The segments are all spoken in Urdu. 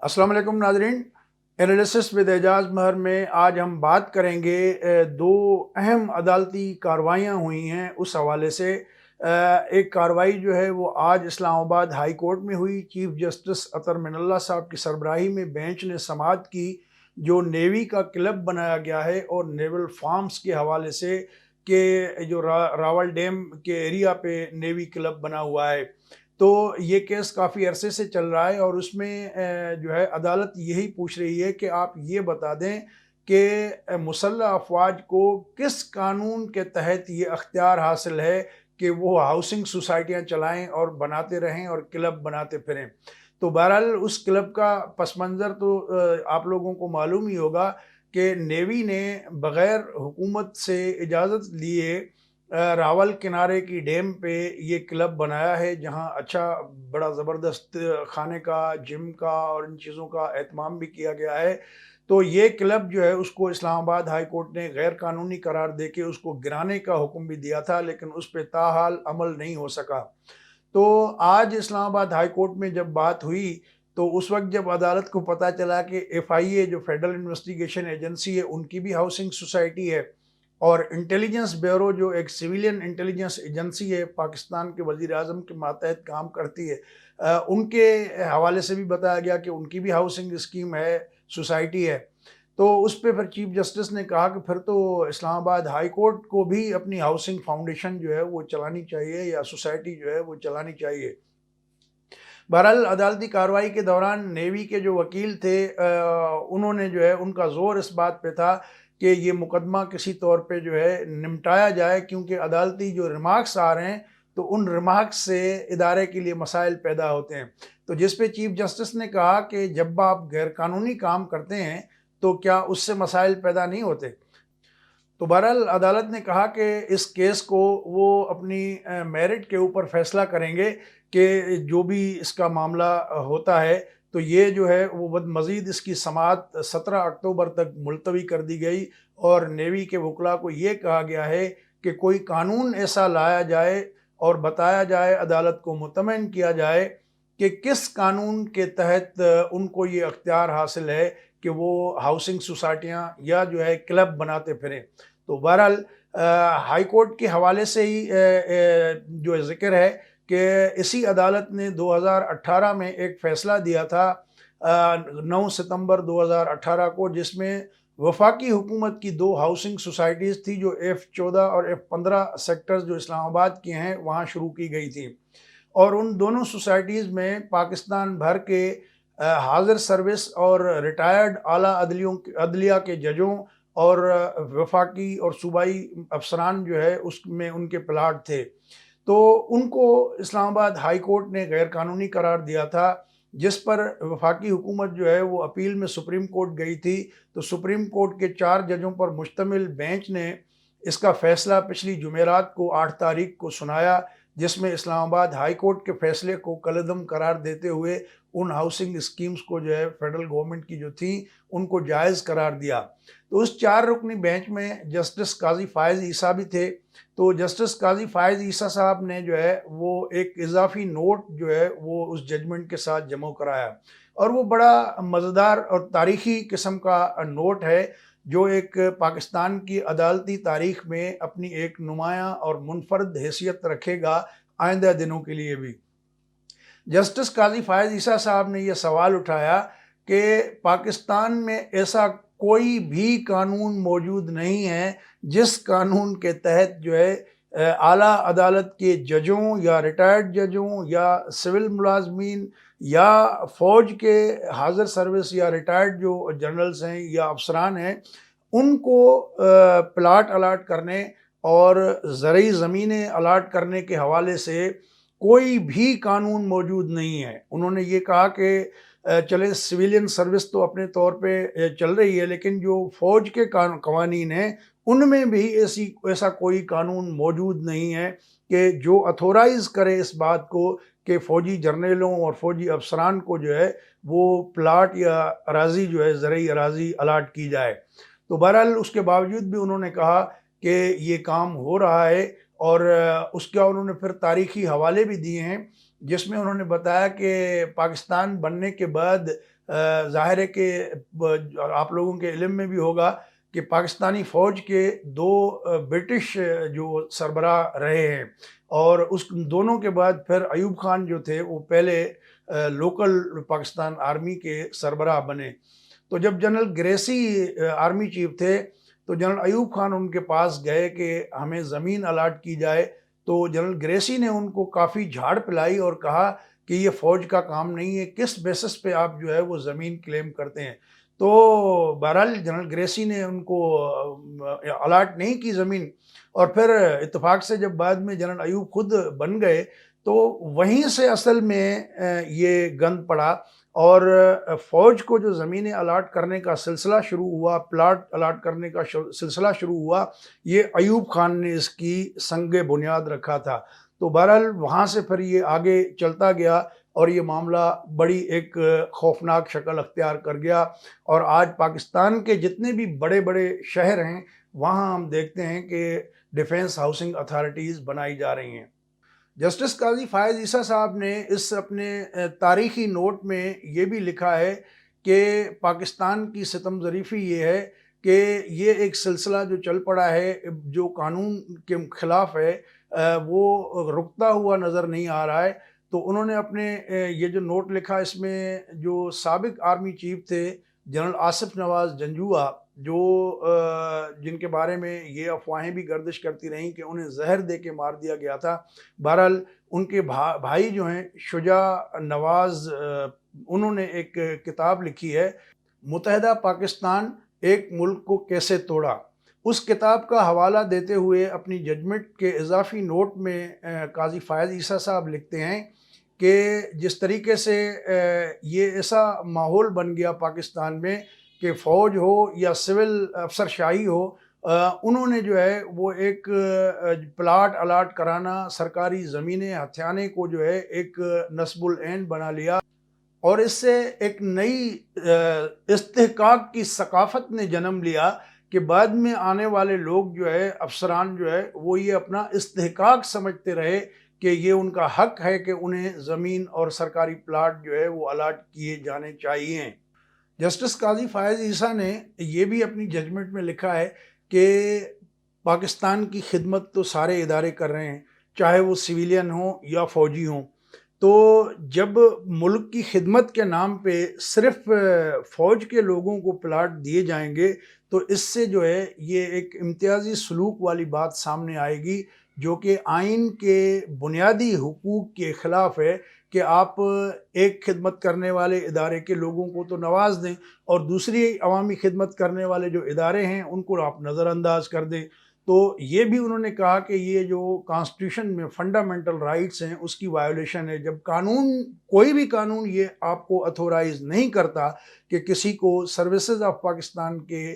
السلام علیکم ناظرین، انالیسس ود اعجاز مہر میں آج ہم بات کریں گے دو اہم عدالتی کارروائیاں ہوئی ہیں اس حوالے سے۔ ایک کارروائی جو ہے وہ آج اسلام آباد ہائی کورٹ میں ہوئی، چیف جسٹس اطہر من اللہ صاحب کی سربراہی میں بینچ نے سماعت کی جو نیوی کا کلب بنایا گیا ہے اور نیول فارمز کے حوالے سے کہ جو راول ڈیم کے ایریا پہ نیوی کلب بنا ہوا ہے۔ تو یہ کیس کافی عرصے سے چل رہا ہے اور اس میں جو ہے عدالت یہی پوچھ رہی ہے کہ آپ یہ بتا دیں کہ مسلح افواج کو کس قانون کے تحت یہ اختیار حاصل ہے کہ وہ ہاؤسنگ سوسائٹیاں چلائیں اور بناتے رہیں اور کلب بناتے پھریں۔ تو بہرحال اس کلب کا پس منظر تو آپ لوگوں کو معلوم ہی ہوگا کہ نیوی نے بغیر حکومت سے اجازت لیے راول کنارے کی ڈیم پہ یہ کلب بنایا ہے، جہاں اچھا بڑا زبردست کھانے کا، جم کا اور ان چیزوں کا اہتمام بھی کیا گیا ہے۔ تو یہ کلب جو ہے اس کو اسلام آباد ہائی کورٹ نے غیر قانونی قرار دے کے اس کو گرانے کا حکم بھی دیا تھا، لیکن اس پہ تاحال عمل نہیں ہو سکا۔ تو آج اسلام آباد ہائی کورٹ میں جب بات ہوئی تو اس وقت جب عدالت کو پتہ چلا کہ FIA جو فیڈرل انویسٹیگیشن ایجنسی ہے ان کی بھی ہاؤسنگ سوسائٹی ہے، اور انٹیلیجنس بیورو جو ایک سویلین انٹیلیجنس ایجنسی ہے پاکستان کے وزیر اعظم کے ماتحت کام کرتی ہے، ان کے حوالے سے بھی بتایا گیا کہ ان کی بھی ہاؤسنگ اسکیم ہے، سوسائٹی ہے۔ تو اس پہ پھر چیف جسٹس نے کہا کہ پھر تو اسلام آباد ہائی کورٹ کو بھی اپنی ہاؤسنگ فاؤنڈیشن جو ہے وہ چلانی چاہیے یا سوسائٹی جو ہے وہ چلانی چاہیے۔ بہرحال عدالتی کارروائی کے دوران نیوی کے جو وکیل تھے انہوں نے جو ہے ان کا زور اس بات پہ تھا کہ یہ مقدمہ کسی طور پہ جو ہے نمٹایا جائے، کیونکہ عدالتی جو ریمارکس آ رہے ہیں تو ان ریمارکس سے ادارے کے لیے مسائل پیدا ہوتے ہیں۔ تو جس پہ چیف جسٹس نے کہا کہ جب آپ غیر قانونی کام کرتے ہیں تو کیا اس سے مسائل پیدا نہیں ہوتے؟ تو بہرحال عدالت نے کہا کہ اس کیس کو وہ اپنی میرٹ کے اوپر فیصلہ کریں گے کہ جو بھی اس کا معاملہ ہوتا ہے تو یہ جو ہے وہ مزید اس کی سماعت 17 اکتوبر تک ملتوی کر دی گئی، اور نیوی کے وکلاء کو یہ کہا گیا ہے کہ کوئی قانون ایسا لایا جائے اور بتایا جائے، عدالت کو مطمئن کیا جائے کہ کس قانون کے تحت ان کو یہ اختیار حاصل ہے کہ وہ ہاؤسنگ سوسائٹیاں یا جو ہے کلب بناتے پھریں۔ تو بہرحال ہائی کورٹ کے حوالے سے ہی جو ذکر ہے کہ اسی عدالت نے 2018 میں ایک فیصلہ دیا تھا 9 ستمبر 2018 کو، جس میں وفاقی حکومت کی دو ہاؤسنگ سوسائٹیز تھی جو F14 اور F15 سیکٹرز جو اسلام آباد کے ہیں وہاں شروع کی گئی تھی، اور ان دونوں سوسائٹیز میں پاکستان بھر کے حاضر سروس اور ریٹائرڈ اعلیٰ عدلیہ کے ججوں اور وفاقی اور صوبائی افسران جو ہے اس میں ان کے پلاٹ تھے۔ تو ان کو اسلام آباد ہائی کورٹ نے غیر قانونی قرار دیا تھا، جس پر وفاقی حکومت جو ہے وہ اپیل میں سپریم کورٹ گئی تھی۔ تو سپریم کورٹ کے 4 ججوں پر مشتمل بینچ نے اس کا فیصلہ پچھلی جمعرات کو 8 تاریخ کو سنایا، جس میں اسلام آباد ہائی کورٹ کے فیصلے کو کالعدم قرار دیتے ہوئے ان ہاؤسنگ اسکیمز کو جو ہے فیڈرل گورنمنٹ کی جو تھیں ان کو جائز قرار دیا۔ تو اس 4 رکنی بینچ میں جسٹس قاضی فائز عیسیٰ بھی تھے۔ تو جسٹس قاضی فائز عیسیٰ صاحب نے جو ہے وہ ایک اضافی نوٹ جو ہے وہ اس ججمنٹ کے ساتھ جمع کرایا، اور وہ بڑا مزیدار اور تاریخی قسم کا نوٹ ہے جو ایک پاکستان کی عدالتی تاریخ میں اپنی ایک نمایاں اور منفرد حیثیت رکھے گا آئندہ دنوں کے لیے بھی۔ جسٹس قاضی فائز عیسیٰ صاحب نے یہ سوال اٹھایا کہ پاکستان میں ایسا کوئی بھی قانون موجود نہیں ہے جس قانون کے تحت جو ہے اعلیٰ عدالت کے ججوں یا ریٹائرڈ ججوں یا سول ملازمین یا فوج کے حاضر سروس یا ریٹائرڈ جو جنرلز ہیں یا افسران ہیں ان کو پلاٹ الاٹ کرنے اور زرعی زمینیں الاٹ کرنے کے حوالے سے کوئی بھی قانون موجود نہیں ہے۔ انہوں نے یہ کہا کہ چلے سویلین سروس تو اپنے طور پہ چل رہی ہے، لیکن جو فوج کے قوانین ہیں ان میں بھی ایسا کوئی قانون موجود نہیں ہے کہ جو اتھورائز کرے اس بات کو کہ فوجی جرنیلوں اور فوجی افسران کو جو ہے وہ پلاٹ یا اراضی جو ہے زرعی اراضی الاٹ کی جائے۔ تو بہرحال اس کے باوجود بھی انہوں نے کہا کہ یہ کام ہو رہا ہے، اور اس کا انہوں نے پھر تاریخی حوالے بھی دیے ہیں، جس میں انہوں نے بتایا کہ پاکستان بننے کے بعد ظاہر ہے کہ آپ لوگوں کے علم میں بھی ہوگا کہ پاکستانی فوج کے دو برٹش جو سربراہ رہے ہیں، اور اس دونوں کے بعد پھر ایوب خان جو تھے وہ پہلے لوکل پاکستان آرمی کے سربراہ بنے۔ تو جب جنرل گریسی آرمی چیف تھے تو جنرل ایوب خان ان کے پاس گئے کہ ہمیں زمین الاٹ کی جائے، تو جنرل گریسی نے ان کو کافی جھاڑ پلائی اور کہا کہ یہ فوج کا کام نہیں ہے، کس بیسس پہ آپ جو ہے وہ زمین کلیم کرتے ہیں۔ تو بہرحال جنرل گریسی نے ان کو الاٹ نہیں کی زمین، اور پھر اتفاق سے جب بعد میں جنرل ایوب خود بن گئے تو وہیں سے اصل میں یہ گند پڑا، اور فوج کو جو زمینیں الاٹ کرنے کا سلسلہ شروع ہوا، پلاٹ الاٹ کرنے کا سلسلہ شروع ہوا، یہ ایوب خان نے اس کی سنگ بنیاد رکھا تھا۔ تو بہرحال وہاں سے پھر یہ آگے چلتا گیا اور یہ معاملہ بڑی ایک خوفناک شکل اختیار کر گیا، اور آج پاکستان کے جتنے بھی بڑے بڑے شہر ہیں وہاں ہم دیکھتے ہیں کہ ڈیفینس ہاؤسنگ اتھارٹیز بنائی جا رہی ہیں۔ جسٹس قاضی فائز عیسیٰ صاحب نے اس اپنے تاریخی نوٹ میں یہ بھی لکھا ہے کہ پاکستان کی ستم ظریفی یہ ہے کہ یہ ایک سلسلہ جو چل پڑا ہے جو قانون کے خلاف ہے وہ رکتا ہوا نظر نہیں آ رہا ہے۔ تو انہوں نے اپنے یہ جو نوٹ لکھا اس میں جو سابق آرمی چیف تھے جنرل آصف نواز جنجوعہ، جو جن کے بارے میں یہ افواہیں بھی گردش کرتی رہیں کہ انہیں زہر دے کے مار دیا گیا تھا، بہرحال ان کے بھائی جو ہیں شجاع نواز، انہوں نے ایک کتاب لکھی ہے متحدہ پاکستان ایک ملک کو کیسے توڑا۔ اس کتاب کا حوالہ دیتے ہوئے اپنی ججمنٹ کے اضافی نوٹ میں قاضی فائز عیسیٰ صاحب لکھتے ہیں کہ جس طریقے سے یہ ایسا ماحول بن گیا پاکستان میں کہ فوج ہو یا سول افسر شاہی ہو، انہوں نے جو ہے وہ ایک پلاٹ الاٹ کرانا، سرکاری زمینیں ہتھیانے کو جو ہے ایک نصب العین بنا لیا، اور اس سے ایک نئی استحقاق کی ثقافت نے جنم لیا کہ بعد میں آنے والے لوگ جو ہے افسران جو ہے وہ یہ اپنا استحقاق سمجھتے رہے کہ یہ ان کا حق ہے کہ انہیں زمین اور سرکاری پلاٹ جو ہے وہ الاٹ کیے جانے چاہیے۔ جسٹس قاضی فائز عیسیٰ نے یہ بھی اپنی ججمنٹ میں لکھا ہے کہ پاکستان کی خدمت تو سارے ادارے کر رہے ہیں، چاہے وہ سویلین ہوں یا فوجی ہوں، تو جب ملک کی خدمت کے نام پہ صرف فوج کے لوگوں کو پلاٹ دیے جائیں گے تو اس سے جو ہے یہ ایک امتیازی سلوک والی بات سامنے آئے گی، جو کہ آئین کے بنیادی حقوق کے خلاف ہے کہ آپ ایک خدمت کرنے والے ادارے کے لوگوں کو تو نواز دیں اور دوسری عوامی خدمت کرنے والے جو ادارے ہیں ان کو آپ نظر انداز کر دیں۔ تو یہ بھی انہوں نے کہا کہ یہ جو کانسٹیٹیوشن میں فنڈامنٹل رائٹس ہیں اس کی وائیولیشن ہے، جب قانون کوئی بھی قانون یہ آپ کو اتھورائز نہیں کرتا کہ کسی کو سروسز آف پاکستان کے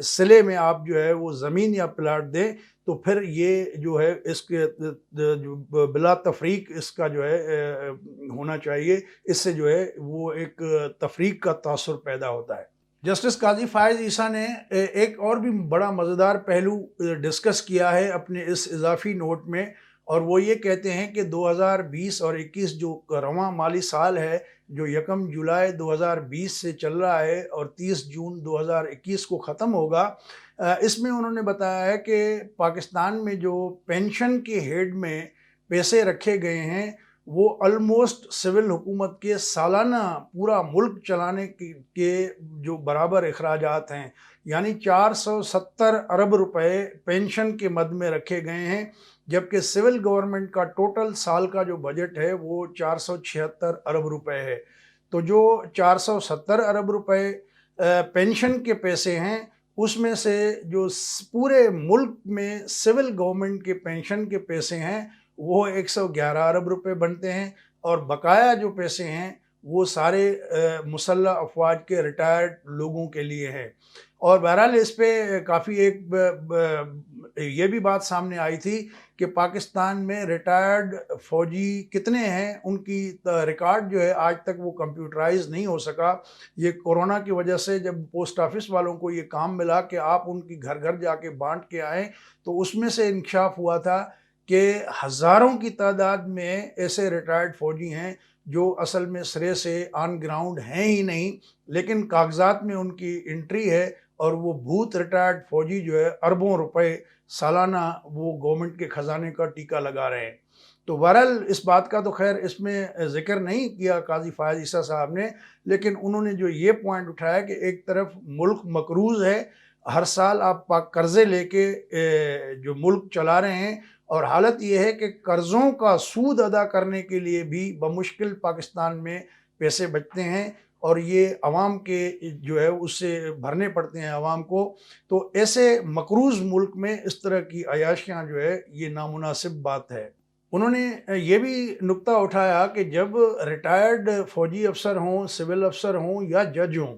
صلے میں آپ جو ہے وہ زمین یا پلاٹ دیں، تو پھر یہ جو ہے اس کے بلا تفریق اس کا جو ہے ہونا چاہیے، اس سے جو ہے وہ ایک تفریق کا تاثر پیدا ہوتا ہے۔ جسٹس قاضی فائز عیسیٰ نے ایک اور بھی بڑا مزیدار پہلو ڈسکس کیا ہے اپنے اس اضافی نوٹ میں، اور وہ یہ کہتے ہیں کہ 2020 اور 21 جو رواں مالی سال ہے جو 1 جولائی 2020 سے چل رہا ہے اور 30 جون 2021 کو ختم ہوگا، اس میں انہوں نے بتایا ہے کہ پاکستان میں جو پینشن کے ہیڈ میں پیسے رکھے گئے ہیں وہ آلموسٹ سول حکومت کے سالانہ پورا ملک چلانے کے جو برابر اخراجات ہیں، یعنی 470 ارب روپے پینشن کے مد میں رکھے گئے ہیں، جبکہ سول گورنمنٹ کا ٹوٹل سال کا جو بجٹ ہے وہ 476 ارب روپے ہے۔ تو جو 470 ارب روپے پینشن کے پیسے ہیں اس میں سے جو پورے ملک میں سول گورنمنٹ کے پینشن کے پیسے ہیں وہ 111 ارب روپے بنتے ہیں، اور بقایا جو پیسے ہیں وہ سارے مسلح افواج کے ریٹائرڈ لوگوں کے لیے ہیں۔ اور بہرحال اس پہ کافی ایک یہ بھی بات سامنے آئی تھی کہ پاکستان میں ریٹائرڈ فوجی کتنے ہیں، ان کی ریکارڈ جو ہے آج تک وہ کمپیوٹرائز نہیں ہو سکا۔ یہ کورونا کی وجہ سے جب پوسٹ آفس والوں کو یہ کام ملا کہ آپ ان کی گھر گھر جا کے بانٹ کے آئیں، تو اس میں سے انکشاف ہوا تھا کہ ہزاروں کی تعداد میں ایسے ریٹائرڈ فوجی ہیں جو اصل میں سرے سے آن گراؤنڈ ہیں ہی نہیں، لیکن کاغذات میں ان کی انٹری ہے، اور وہ بھوت ریٹائرڈ فوجی جو ہے اربوں روپے سالانہ وہ گورنمنٹ کے خزانے کا ٹیکہ لگا رہے ہیں۔ تو بہرحال اس بات کا تو خیر اس میں ذکر نہیں کیا قاضی فائز عیسیٰ صاحب نے، لیکن انہوں نے جو یہ پوائنٹ اٹھایا کہ ایک طرف ملک مقروض ہے، ہر سال آپ قرضے لے کے جو ملک چلا رہے ہیں، اور حالت یہ ہے کہ قرضوں کا سود ادا کرنے کے لیے بھی بمشکل پاکستان میں پیسے بچتے ہیں، اور یہ عوام کے جو ہے اس سے بھرنے پڑتے ہیں عوام کو۔ تو ایسے مقروض ملک میں اس طرح کی عیاشیاں جو ہے یہ نامناسب بات ہے۔ انہوں نے یہ بھی نکتہ اٹھایا کہ جب ریٹائرڈ فوجی افسر ہوں، سول افسر ہوں یا جج ہوں،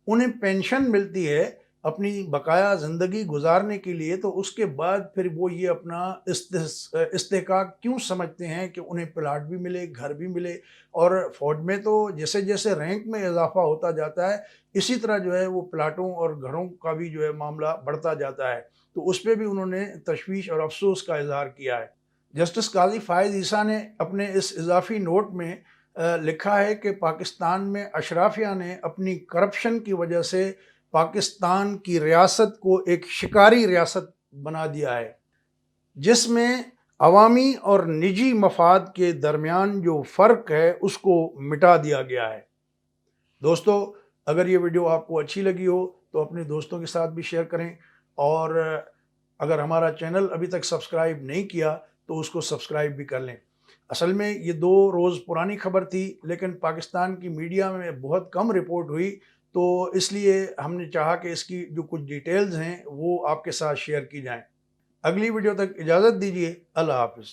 انہیں پینشن ملتی ہے اپنی بقایا زندگی گزارنے کے لیے، تو اس کے بعد پھر وہ یہ اپنا استحقاق کیوں سمجھتے ہیں کہ انہیں پلاٹ بھی ملے، گھر بھی ملے؟ اور فوج میں تو جیسے جیسے رینک میں اضافہ ہوتا جاتا ہے، اسی طرح جو ہے وہ پلاٹوں اور گھروں کا بھی جو ہے معاملہ بڑھتا جاتا ہے۔ تو اس پہ بھی انہوں نے تشویش اور افسوس کا اظہار کیا ہے۔ جسٹس قاضی فائز عیسیٰ نے اپنے اس اضافی نوٹ میں لکھا ہے کہ پاکستان میں اشرافیہ نے اپنی کرپشن کی وجہ سے پاکستان کی ریاست کو ایک شکاری ریاست بنا دیا ہے، جس میں عوامی اور نجی مفاد کے درمیان جو فرق ہے اس کو مٹا دیا گیا ہے۔ دوستو، اگر یہ ویڈیو آپ کو اچھی لگی ہو تو اپنے دوستوں کے ساتھ بھی شیئر کریں، اور اگر ہمارا چینل ابھی تک سبسکرائب نہیں کیا تو اس کو سبسکرائب بھی کر لیں۔ اصل میں یہ 2 روز پرانی خبر تھی، لیکن پاکستان کی میڈیا میں بہت کم رپورٹ ہوئی، تو اس لیے ہم نے چاہا کہ اس کی جو کچھ ڈیٹیلز ہیں وہ آپ کے ساتھ شیئر کی جائیں۔ اگلی ویڈیو تک اجازت دیجیے، اللہ حافظ۔